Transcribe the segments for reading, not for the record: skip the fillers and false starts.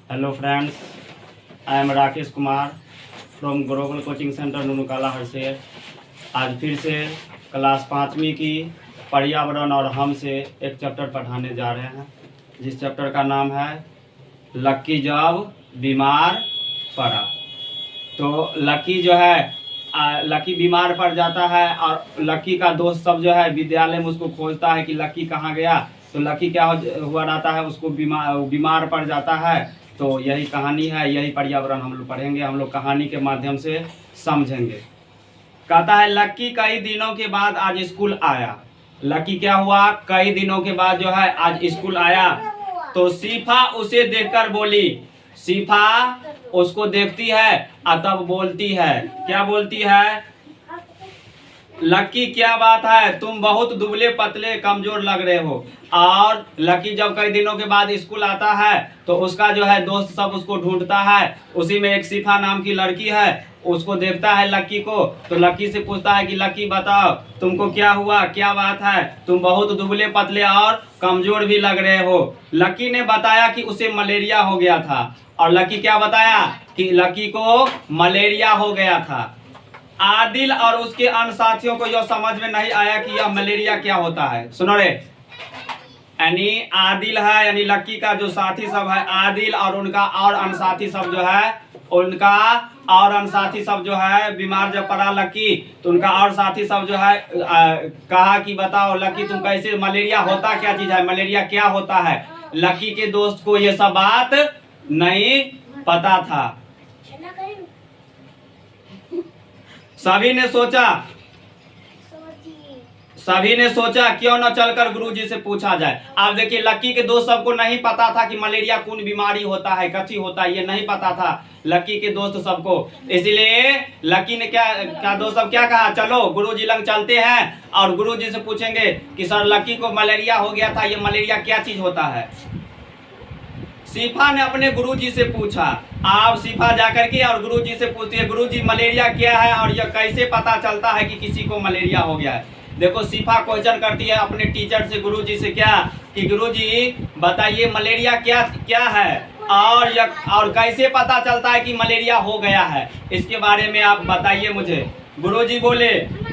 Hello friends, I am Rakesh Kumar from global coaching centre नुनुकाला हरसेर। आज फिर से क्लास 5वीं की पर्यावरण और हम से एक चैप्टर पढ़ाने जा रहे हैं, जिस चैप्टर का नाम है लक्की जब बीमार पड़ा। तो लक्की जो है लक्की बीमार पड़ जाता है और लक्की का दोस्त सब जो है विद्यालय में उसको खोजता है कि लक्की कहाँ गया। तो लक्की क्या हुआ रहता है, उसको बीमार पड़ जाता है। तो यही कहानी है, यही पर्यावरण हम लोग पढ़ेंगे, हम लोग कहानी के माध्यम से समझेंगे। कहता है लक्की कई दिनों के बाद आज स्कूल आया। लक्की क्या हुआ, कई दिनों के बाद जो है आज स्कूल आया। तो सीफा उसे देखकर बोली। सीफा उसको देखती है और तब बोलती है, क्या बोलती है, लक्की क्या बात है, तुम बहुत दुबले पतले कमजोर लग रहे हो। और लक्की जब कई दिनों के बाद स्कूल आता है तो उसका जो है दोस्त सब उसको ढूंढता है। उसी में एक सीफा नाम की लड़की है, उसको देखता है लक्की को। तो लक्की से पूछता है कि लक्की बताओ तुमको क्या हुआ, क्या बात है, तुम बहुत दुबले पतले और कमजोर भी लग रहे हो। लक्की ने बताया कि उसे मलेरिया हो गया था। और लक्की क्या बताया कि लक्की को मलेरिया हो गया था। आदिल और उसके अन्य साथियों को यह समझ में नहीं आया कि यह मलेरिया क्या होता है। सुनो रे, यानी आदिल है, यानी लक्की का जो साथी सब है आदिल, और उनका और अन्य साथी सब जो है उनका और अन्य साथी सब जो है बीमार जब पड़ा लक्की, तो उनका और साथी सब जो है कहा कि बताओ लक्की तुम कैसे, मलेरिया होता क्या चीज है, मलेरिया क्या होता है। लक्की के दोस्त को ये सब बात नहीं पता था। सभी ने सोचा क्यों न चलकर गुरुजी से पूछा जाए। आप देखिए लक्की के दोस्त सबको नहीं पता था कि मलेरिया कौन बीमारी होता है, कथी होता है, ये नहीं पता था लक्की के दोस्त सबको। इसलिए लक्की ने क्या दोस्त सब क्या कहा, चलो गुरुजी लंग चलते हैं और गुरुजी से पूछेंगे कि सर लक्की को मलेरिया हो गया था, ये मलेरिया क्या चीज होता है। सीफा ने अपने गुरुजी से पूछा। आप सीफा जाकर के और गुरुजी से पूछती है, गुरुजी मलेरिया क्या है और यह कैसे पता चलता है कि किसी को मलेरिया हो गया है। देखो सीफा क्वेश्चन करती है अपने टीचर से, गुरुजी से, क्या कि गुरुजी बताइए मलेरिया क्या क्या है और कैसे पता चलता है कि मलेरिया हो गया है, इसके बारे में आप बताइए मुझे। गुरुजी बोले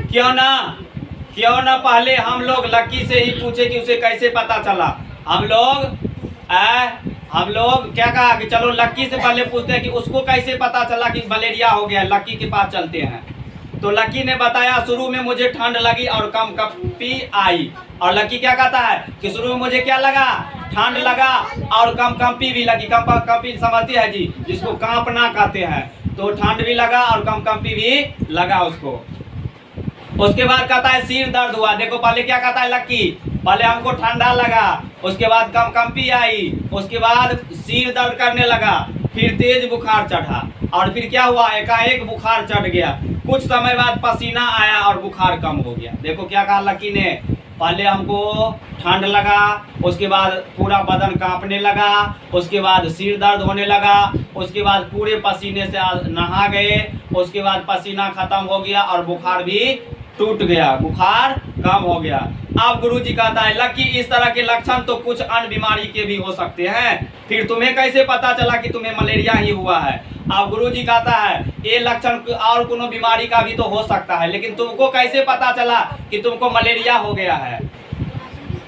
क्यों ना पहले हम लोग लक्की से ही पूछे कि उसे कैसे पता चला। हम लोग क्या कहा कि चलो लक्की से पहले पूछते हैं कि उसको कैसे पता चला कि मलेरिया हो गया, लक्की के पास चलते हैं। तो लक्की ने बताया शुरू में मुझे ठंड लगी और कंपी आई। और लक्की क्या कहता है कि शुरू में मुझे क्या लगा, ठंड लगा और कंपी भी लगी। कंपी समझती है जी, जिसको कांपना कहते हैं। तो ठंड भी लगा और कंपी भी लगा उसको। उसके बाद कहता है सिर दर्द हुआ। देखो पहले क्या कहता है लक्की, पहले हमको ठंडा लगा, उसके बाद कंपी आई, उसके बाद सिर दर्द करने लगा, फिर तेज बुखार चढ़ा और फिर क्या हुआ, एकाएक बुखार चढ़ गया। कुछ समय बाद पसीना आया और बुखार कम हो गया। देखो क्या कहा लक्की ने, पहले हमको ठंड लगा, उसके बाद पूरा बदन कांपने लगा, उसके बाद सिर दर्द होने लगा, उसके बाद पूरे पसीने से नहा गए, उसके बाद पसीना खत्म हो गया और बुखार भी टूट गया, बुखार कम हो गया। अब गुरुजी कहता है लक्की इस तरह के लक्षण तो कुछ अन्य बीमारी के भी हो सकते हैं, फिर तुम्हें कैसे पता चला कि तुम्हें मलेरिया ही हुआ है। अब गुरुजी कहता है ये लक्षण और कोनो बीमारी का भी तो हो सकता है, लेकिन तुमको कैसे पता चला कि तुमको मलेरिया हो गया है।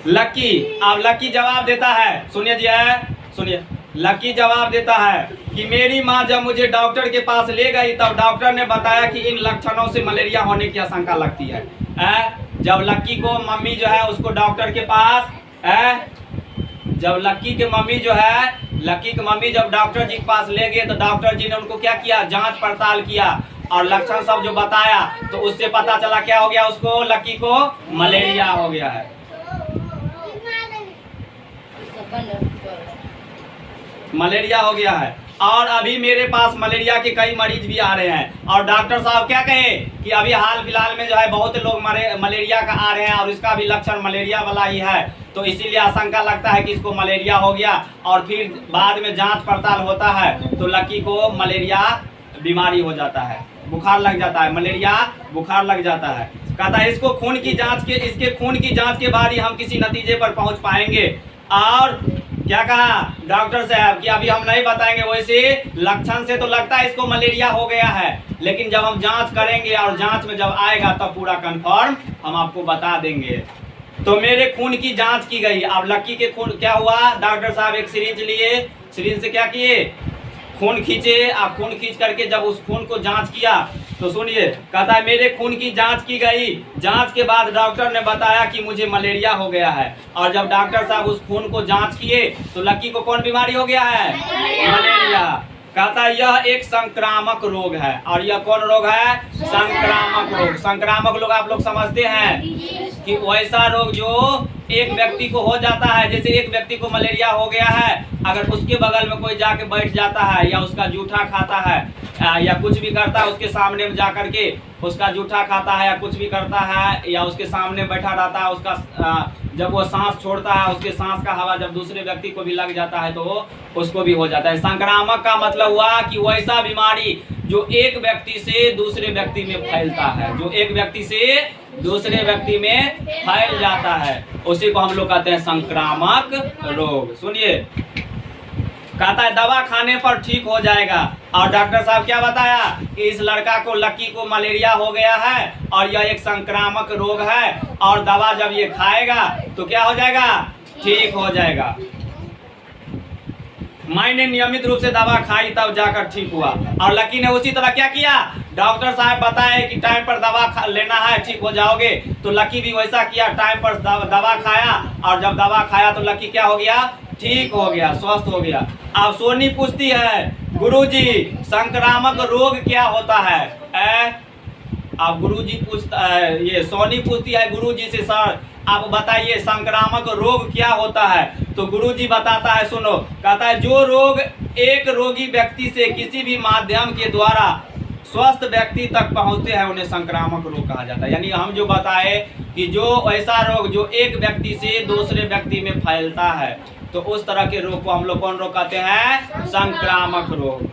लक्की, अब लक्की जवाब देता है, सुनिए जी सुनिए, लक्की जवाब देता है कि मेरी माँ जब मुझे डॉक्टर के पास ले गई तब डॉक्टर ने बताया कि इन लक्षणों से मलेरिया होने की आशंका लगती है। जब लक्की को मम्मी जो है उसको डॉक्टर के पास जब लक्की की मम्मी जब डॉक्टर जी के पास ले गए तो डॉक्टर जी ने उनको क्या किया, जांच पड़ताल किया और लक्षण सब जो बताया तो उससे पता चला क्या हो गया, उसको लक्की को मलेरिया हो गया है। मलेरिया हो गया है और अभी मेरे पास मलेरिया के कई मरीज भी आ रहे हैं। और डॉक्टर साहब क्या कहे कि अभी हाल फिलहाल में जो है बहुत लोग मलेरिया का आ रहे हैं और इसका भी लक्षण मलेरिया वाला ही है। तो इसीलिए आशंका लगता है कि इसको मलेरिया हो गया और फिर बाद में जांच पड़ताल होता है तो लक्की को मलेरिया बीमारी हो जाता है, बुखार लग जाता है, मलेरिया बुखार लग जाता है। कहता है इसके खून की जांच के बाद ही हम किसी नतीजे पर पहुंच पाएंगे। और क्या कहा डॉक्टर साहब कि अभी हम नहीं बताएंगे, वैसे लक्षण से तो लगता है इसको मलेरिया हो गया है, लेकिन जब हम जांच करेंगे और जांच में जब आएगा तब पूरा कंफर्म हम आपको बता देंगे। तो मेरे खून की जांच की गई। अब लक्की के खून क्या हुआ, डॉक्टर साहब एक सिरिंज लिए, सिरिंज से क्या किए, खून खींचे। आप खून खींच करके जब उस खून को जांच किया तो सुनिए, कहता है मेरे खून की जांच की गई। जांच के बाद डॉक्टर ने बताया कि मुझे मलेरिया हो गया है। और जब डॉक्टर साहब उस खून को जांच किए तो लक्की को कौन बीमारी हो गया है, मलेरिया। कहता है यह एक संक्रामक रोग है। और यह कौन रोग है, संक्रामक रोग। संक्रामक रोग आप लोग समझते हैं कि वैसा रोग जो एक व्यक्ति को हो जाता है, जैसे एक व्यक्ति को मलेरिया हो गया है, अगर उसके बगल में कोई जाके बैठ जाता है या उसका जूठा खाता है या कुछ भी करता है, उसके सामने में जा करके उसका जूठा खाता है या कुछ भी करता है या उसके सामने बैठा रहता है, उसका जब वो सांस छोड़ता है उसके सांस का हवा जब दूसरे व्यक्ति को भी लग जाता है तो उसको भी हो जाता है। संक्रामक का मतलब हुआ कि वैसा बीमारी जो एक व्यक्ति से दूसरे व्यक्ति में फैलता है, जो एक व्यक्ति से दूसरे व्यक्ति में फैल जाता है, उसी को हम लोग कहते हैं संक्रामक रोग। सुनिए, कहता है दवा खाने पर ठीक हो जाएगा। और डॉक्टर साहब क्या बताया कि इस लड़का को, लक्की को मलेरिया हो गया है और यह एक संक्रामक रोग है, और दवा जब ये खाएगा तो क्या हो जाएगा, ठीक हो जाएगा। मैंने नियमित रूप से दवा खाई तब जाकर ठीक हुआ। और लक्की ने उसी तरह क्या किया, डॉक्टर साहब बताए कि टाइम पर दवा लेना है, ठीक हो जाओगे, तो लक्की भी वैसा किया, टाइम पर दवा खाया। और जब दवा खाया तो लक्की क्या हो गया, ठीक हो गया, स्वस्थ हो गया। अब सोनी पूछती है गुरुजी संक्रामक रोग क्या होता है? अब गुरुजी पूछता है, ये सोनी पूछती है गुरुजी से, सर आप बताइए संक्रामक रोग क्या होता है? तो गुरुजी बताता है, सुनो। कहता है जो रोग एक रोगी व्यक्ति से किसी भी माध्यम के द्वारा स्वस्थ व्यक्ति तक पहुंचते हैं उन्हें संक्रामक रोग कहा जाता है। यानी हम जो बताए कि जो ऐसा रोग जो एक व्यक्ति से दूसरे व्यक्ति में फैलता है, तो उस तरह के रोग को हम लोग कौन रोग कहते हैं, संक्रामक रोग।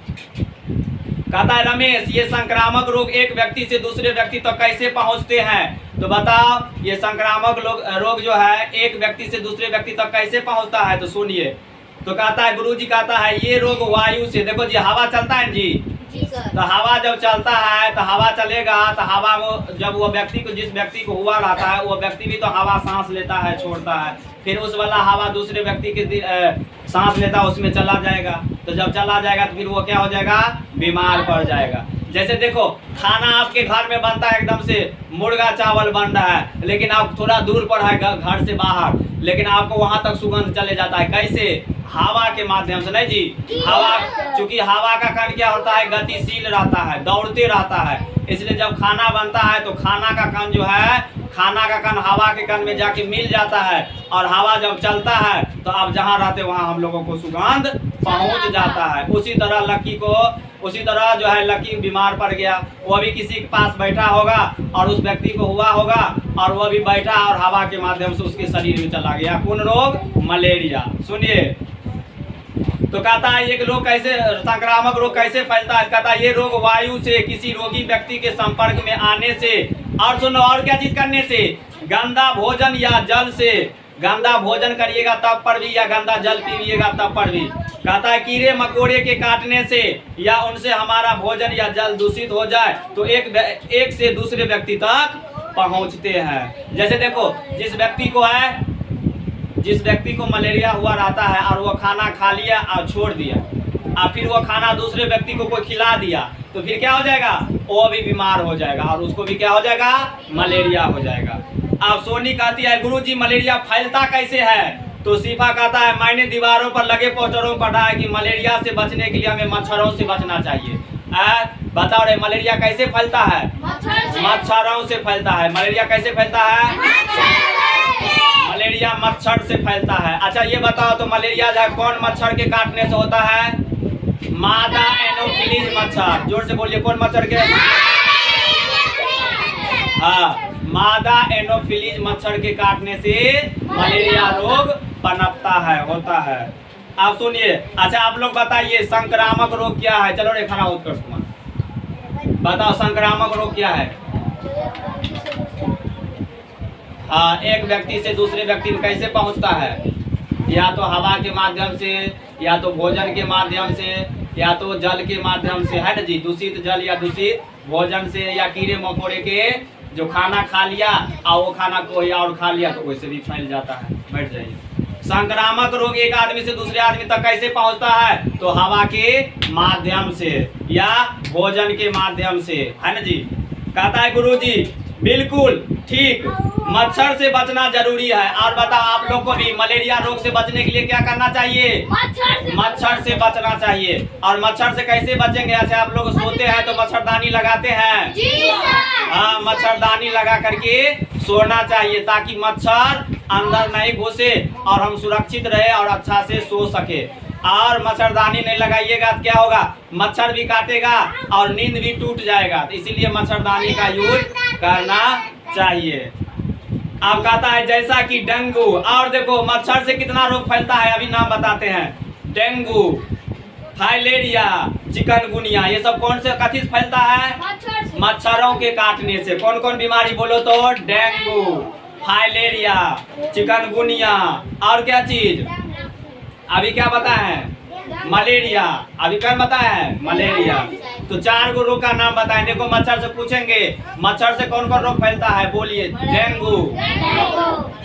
कहता है रमेश ये संक्रामक रोग एक व्यक्ति से दूसरे व्यक्ति तक कैसे पहुंचते हैं? तो बताओ ये संक्रामक रोग जो है एक व्यक्ति से दूसरे व्यक्ति तक कैसे पहुंचता है? तो सुनिए, तो कहता है गुरुजी कहता है ये रोग वायु से, देखो जी हवा चलता है जी, तो हवा जब चलता है तो हवा चलेगा तो हवा में जब वो व्यक्ति को, जिस व्यक्ति को हुआ रहता है वो व्यक्ति भी तो हवा सांस लेता है, छोड़ता है, फिर उस वाला हवा दूसरे व्यक्ति के सांस लेता है उसमें चला जाएगा। तो जब चला जाएगा तो फिर वो क्या हो जाएगा, बीमार पड़ जाएगा। जैसे देखो खाना आपके घर में बनता है, एकदम से मुर्गा चावल बन रहा है, लेकिन आप थोड़ा दूर पर है घर से बाहर, लेकिन आपको वहां तक सुगंध चले जाता है, कैसे, हवा के माध्यम से। नहीं जी, हवा, चूंकि हवा का कण क्या होता है, गतिशील रहता है, दौड़ते रहता है, इसलिए जब खाना बनता है तो खाना का कण जो है, खाना का कण हवा के कण में जाके मिल जाता है, और हवा जब चलता है तो आप जहाँ रहते वहाँ हम लोगों को सुगंध पहुँच जाता है। उसी तरह लक्की को, उसी तरह जो है लक्की बीमार पड़ गया, वो भी किसी के पास बैठा होगा और उस व्यक्ति को हुआ होगा और वो भी बैठा और हवा के माध्यम से उसके शरीर में चला गया। कौन रोग, मलेरिया। सुनिए, तो कहता है ये रोग कैसे, संक्रामक रोग कैसे फैलता है? कहता है ये रोग वायु से किसी रोगी व्यक्ति के संपर्क में आने से, और सुनो और क्या चीज करने से, गंदा भोजन या जल से, गंदा भोजन करिएगा तब पर भी, या गंदा जल पीजिएगा तब पर भी। कहता है कीड़े मकोड़े के काटने से या उनसे हमारा भोजन या जल दूषित हो जाए तो एक से दूसरे व्यक्ति तक पहुंचते हैं। जैसे देखो जिस व्यक्ति को मलेरिया हुआ रहता है और वो खाना खा लिया और छोड़ दिया, और फिर वो खाना दूसरे व्यक्ति को कोई खिला दिया, तो फिर क्या हो जाएगा, वो भी बीमार हो जाएगा और उसको भी क्या हो जाएगा, मलेरिया हो जाएगा। अब सोनी कहती है गुरुजी मलेरिया फैलता कैसे है? तो सीफा कहता है मैंने दीवारों पर लगे पोस्टरों में पढ़ा है कि मलेरिया से बचने के लिए हमें मच्छरों से बचना चाहिए। बताओ रे मलेरिया कैसे फैलता है? मच्छरों से फैलता है। मलेरिया कैसे फैलता है? मलेरिया मच्छर से फैलता है। अच्छा ये बताओ तो मलेरिया जो है कौन मच्छर के काटने से होता है? मादा एनोफिलीज मच्छर। जोर से बोलिए, कौन मच्छर के? हाँ, मादा एनोफिलीज मच्छर के काटने से मलेरिया रोग पनपता है, होता है। आप सुनिए, अच्छा आप लोग बताइए संक्रामक रोग क्या है? चलो रे खड़ा उत्कर्ष कुमार बताओ संक्रामक रोग क्या है? हाँ, एक व्यक्ति से दूसरे व्यक्ति में कैसे पहुंचता है? या तो हवा के माध्यम से, या तो भोजन के माध्यम से, या तो जल के माध्यम से, है ना जी। दूषित जल या दूषित भोजन से, या कीड़े मकोड़े के जो खाना खा लिया और वो खाना कोई और खा लिया तो वैसे भी फैल जाता है। बैठ जाइए। संक्रामक रोग एक आदमी से दूसरे आदमी तक कैसे पहुंचता है? तो हवा के माध्यम से या भोजन के माध्यम से, है ना जी। कहता है गुरुजी बिल्कुल ठीक, मच्छर से बचना जरूरी है। और बताओ आप लोग को भी मलेरिया रोग से बचने के लिए क्या करना चाहिए? मच्छर से बचना चाहिए। और मच्छर से कैसे बचेंगे? अच्छा आप लोग सोते हैं तो मच्छरदानी लगाते हैं? हाँ, मच्छरदानी लगा करके सोना चाहिए ताकि मच्छर अंदर नहीं घुसे और हम सुरक्षित रहे और अच्छा से सो सके। और मच्छरदानी नहीं लगाइएगा तो क्या होगा? मच्छर भी काटेगा और नींद भी टूट जाएगा। तो इसीलिए मच्छरदानी का यूज करना चाहिए। अब कहता है जैसा कि डेंगू, और देखो मच्छर से कितना रोग फैलता है, अभी नाम बताते हैं। डेंगू, फाइलेरिया, चिकनगुनिया, ये सब कौन से कथी से फैलता है? मच्छरों के काटने से। कौन कौन बीमारी बोलो तो? डेंगू, फाइलेरिया, चिकनगुनिया, और क्या चीज? अभी क्या बताए? मलेरिया। अभी क्या बताए? मलेरिया। तो 4 गो रोग का नाम बताएं। देखो मच्छर से पूछेंगे मच्छर से कौन कौन रोग फैलता है, बोलिए। डेंगू,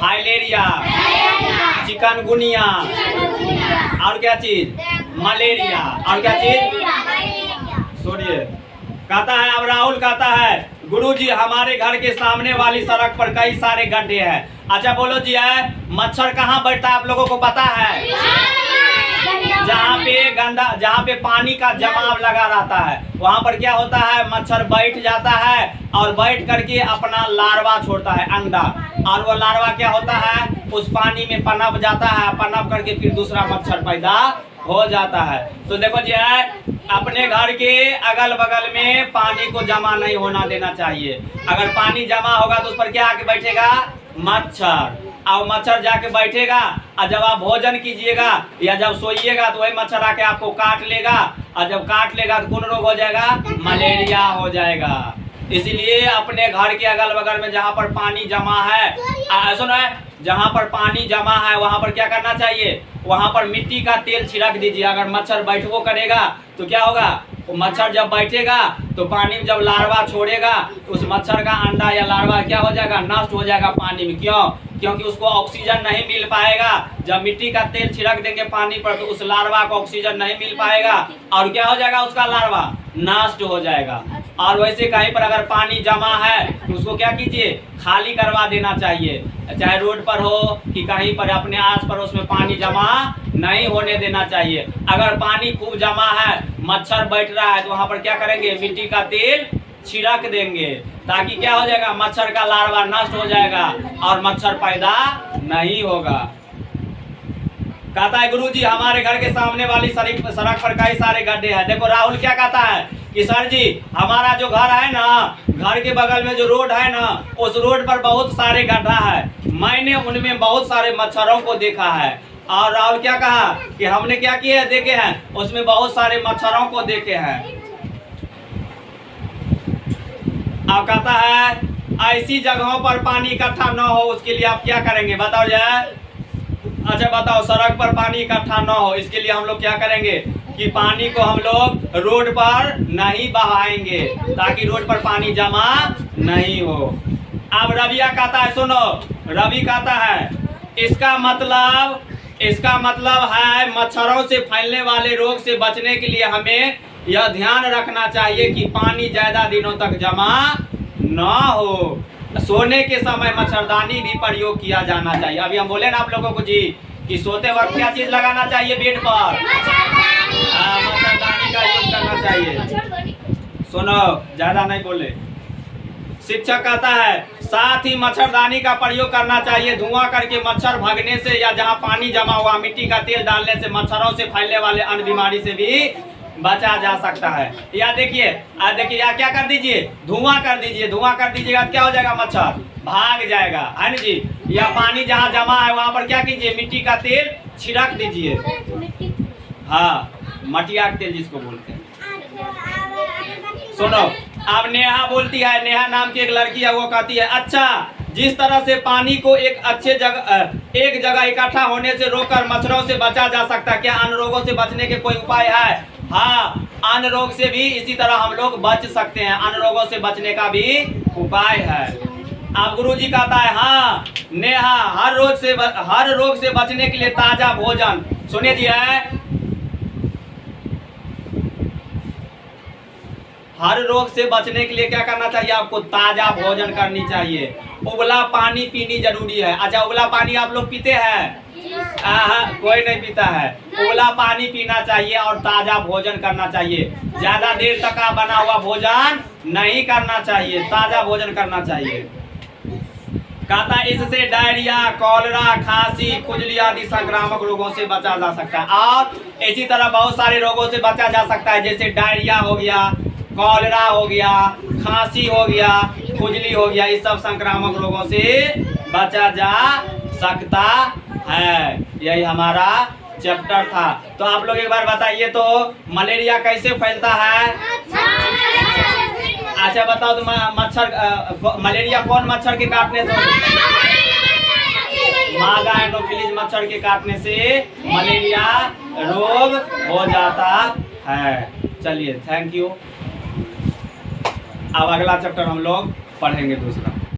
फाइलेरिया, चिकनगुनिया, और क्या चीज? मलेरिया, और क्या चीज? सुनिए, कहता है अब राहुल कहता है गुरुजी हमारे घर के सामने वाली सड़क पर कई सारे गड्ढे हैं। अच्छा बोलो जी, है मच्छर कहाँ बैठता है आप लोगों को पता है? जहाँ पे पानी का जमाव लगा रहता है वहाँ पर क्या होता है? मच्छर बैठ जाता है और बैठ करके अपना लार्वा छोड़ता है, अंडा। और वो लार्वा क्या होता है? उस पानी में पनप जाता है, पनप करके फिर दूसरा मच्छर पैदा हो जाता है। तो देखो जी, है अपने घर के अगल बगल में पानी को जमा नहीं होना देना चाहिए। अगर पानी जमा होगा तो उस पर क्या आके बैठेगा? मच्छर। और मच्छर जाके बैठेगा और जब आप भोजन कीजिएगा या जब सोइएगा तो वही मच्छर आके आपको काट लेगा। और जब काट लेगा तो कौन रोग हो जाएगा? मलेरिया हो जाएगा। इसीलिए अपने घर के अगल बगल में जहाँ पर पानी जमा है, सुनो है, जहाँ पर पानी जमा है वहाँ पर क्या करना चाहिए? वहाँ पर मिट्टी का तेल छिड़क दीजिए। अगर मच्छर बैठो करेगा तो क्या होगा? वो मच्छर जब बैठेगा तो पानी में जब लार्वा छोड़ेगा तो उस मच्छर का अंडा या लार्वा क्या हो जाएगा? नष्ट हो जाएगा पानी में। क्यों? क्योंकि उसको ऑक्सीजन नहीं मिल पाएगा। जब मिट्टी का तेल छिड़क देंगे पानी पर तो उस लार्वा को ऑक्सीजन नहीं मिल पाएगा और क्या हो जाएगा? उसका लार्वा नष्ट हो जाएगा। और वैसे कहीं पर अगर पानी जमा है तो उसको क्या कीजिए? खाली करवा देना चाहिए। चाहे रोड पर हो कि कहीं पर अपने आस पड़ोस में पानी जमा नहीं होने देना चाहिए। अगर पानी खूब जमा है, मच्छर बैठ रहा है तो वहाँ पर क्या करेंगे? मिट्टी का तेल छिड़क देंगे ताकि क्या हो जाएगा? मच्छर का लार्वा नष्ट हो जाएगा और मच्छर पैदा नहीं होगा। कहता है गुरुजी हमारे घर के सामने वाली सड़क पर कई सारे गड्ढे हैं। देखो राहुल क्या कहता है कि सर जी हमारा जो घर है ना, घर के बगल में जो रोड है ना, उस रोड पर बहुत सारे गड्ढा है। मैंने उनमें बहुत सारे मच्छरों को देखा है। और राहुल क्या कहा कि हमने क्या किया देखे हैं? उसमें बहुत सारे मच्छरों को देखे हैं। अब कहता है ऐसी जगहों पर पानी इकट्ठा न हो उसके लिए आप क्या करेंगे? बताओ जाए। अच्छा बताओ, सड़क पर पानी इकट्ठा न हो इसके लिए हम लोग क्या करेंगे कि पानी को हम लोग रोड पर नहीं बहाएंगे ताकि रोड पर पानी जमा नहीं हो। अब रविया कहता है, सुनो, रवि कहता है इसका मतलब है मच्छरों से फैलने वाले रोग से बचने के लिए हमें यह ध्यान रखना चाहिए कि पानी ज्यादा दिनों तक जमा ना हो। सोने के समय मच्छरदानी भी प्रयोग किया जाना चाहिए। अभी हम बोले ना आप लोगों को जी कि सोते वक्त क्या चीज लगाना चाहिए बेड पर? मच्छरदानी का यूज करना चाहिए। सुनो, ज्यादा नहीं बोले। शिक्षक कहता है साथ ही मच्छरदानी का प्रयोग करना चाहिए। धुआं करके मच्छर भगने से या जहाँ पानी जमा हुआ मिट्टी का तेल डालने से मच्छरों से फैलने वाले अन्य बीमारी से भी बचा जा सकता है। या देखिए या क्या कर दीजिए? धुआं कर दीजिए। धुआं कर दीजिएगा क्या हो जाएगा? मच्छर भाग जाएगा, है ना जी। या पानी जहाँ जमा है वहाँ पर क्या कीजिए? मिट्टी का तेल छिड़क दीजिए। हाँ, मटिया का तेल जिसको बोलते हैं। सुनो, अब नेहा बोलती है, नेहा नाम की एक लड़की है, वो कहती है अच्छा जिस तरह से पानी को एक जगह इकट्ठा होने से रोककर मच्छरों से बचा जा सकता है, क्या अन्य रोगों से बचने के कोई उपाय है? हाँ, अन्य रोग से भी इसी तरह हम लोग बच सकते हैं, अन्य रोगों से बचने का भी उपाय है। अब गुरुजी कहता है हाँ नेहा, हर रोग से बचने के लिए ताजा भोजन, सुनिए जी है, हर रोग से बचने के लिए क्या करना चाहिए आपको? ताजा भोजन करनी चाहिए, उबला पानी पीनी जरूरी है। अच्छा, उबला पानी आप लोग पीते हैं? कोई नहीं पीता है। उबला पानी पीना चाहिए और ताजा भोजन करना चाहिए। ज्यादा देर तक का बना हुआ भोजन नहीं करना चाहिए, ताजा भोजन करना चाहिए। कहता है इससे डायरिया, कॉलरा, खांसी, खुजली आदि संक्रामक रोगों से बचा जा सकता है। और इसी तरह बहुत सारे रोगों से बचा जा सकता है, जैसे डायरिया हो गया, कॉलरा हो गया, खांसी हो गया, खुजली हो गया, इस सब संक्रामक रोगों से बचा जा सकता है। यही हमारा चैप्टर था। तो आप लोग एक बार बताइए तो मलेरिया कैसे फैलता है? अच्छा बताओ तो मच्छर, मलेरिया कौन मच्छर के काटने से? मादा एनोफिलीज मच्छर के काटने से मलेरिया रोग हो जाता है। चलिए, थैंक यू। अब अगला चैप्टर हम लोग पढ़ेंगे दूसरा।